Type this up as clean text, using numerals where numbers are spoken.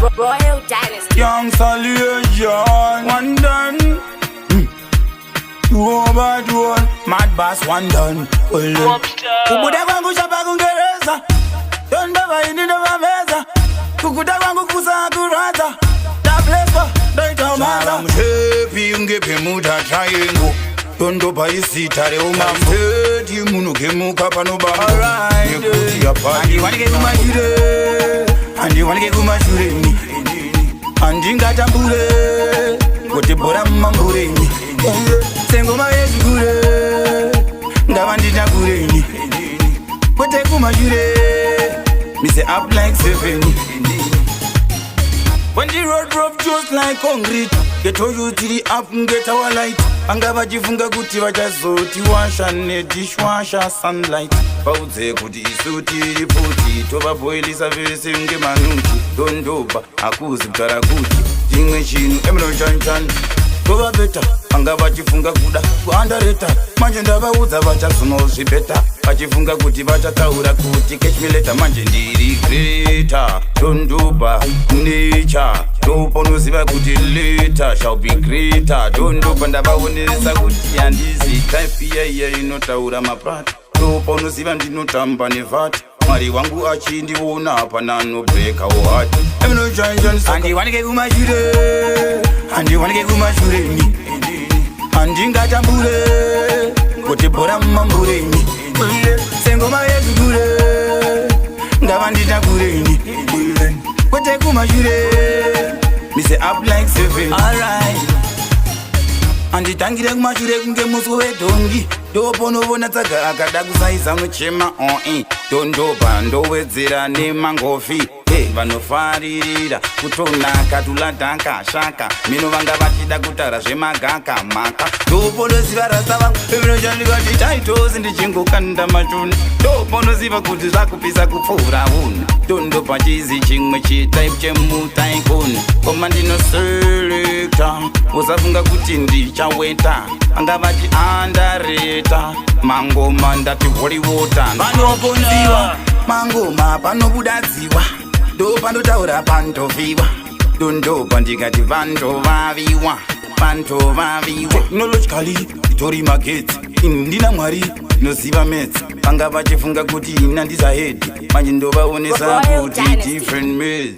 Royal Dynasty. Young Solution, one done. Two over two, mad bass, one done. Kukuda kwangu chapa kungereza, Dondava ini ndova meza. Kukuda kwangu kusa kuraza, Dablespa, Daitamaza. Shala mshepi ungepe muta triangle, Dondova isitare umamseti munukemuka panoba. Alright, Andi wanike kumashire, Andi wanike kumashire ni. Andi ngatambure, kote bora mambure ni. Sengoma yezigure, ndavandita kureni. Kote kumashire, me say up like 7. When the road rough just like concrete, get all you to the up and get our light. Angava jifunga kuti vachazoti washa ne dishwasher sunlight. Pauze kuti isuti riputi, tova boilisa vese unge manuti. Dondoba, akuzi kutara kuti, jingwe chinu emino chanchan. Tova beta, angava jifunga kuda, kuandareta. Manje ndavaudza vachazonozvibeta. Vachifunga kuti vachataura kuti catch me later, manje ndiri greater. Dondoba, nature, ndoponoziva kuti later shall be greater. Dondoba ndavaonesa kuti handizi type iya inotaura mapata. Ndoponoziva ndinotamba nevata. Mwari wangu achindiona apa nanobreaka ohati. Andi wanike kumashire, Andi wanike kumashureni. Andi ngatambure, kote bora mambureni. Sengoma yezigure, ndavandita kureni. Kote kumashire, me say up like 7. Alright. Andi tangire kumashure kunge musu wedongi. Ndoponovona tsaga akada kusaisa muchema Dondoba ndowedzera nemangofi. Vanofaririra kutonaka tuladhaka shaka. Mino vanga vachida kutara zvemagaka maka. Ndoponoziva rasa vangu vinoshandika kuti taitozi ndichingokanda machuna. Ndoponoziva kuti zvakupisa kupfuura unhu. Dondoba chizi chimwe chitype chemutaikoni. Koma ndinoselekta, usafunga kuti ndichaweta. Anga vachi andareta, mangoma ndati Hollywood. Vanoponziwa, mangoma panobudadziwa. Ndopanotaura pandoviwa. Dondoba ndikati vandovaviwa, vandovaviwa. Technologically, itori magetsi. Inu ndina mwari, inoziva metsi. Vanga vachifunga kuti ina ndisa head. Manje ndovaonesa kuti different meds.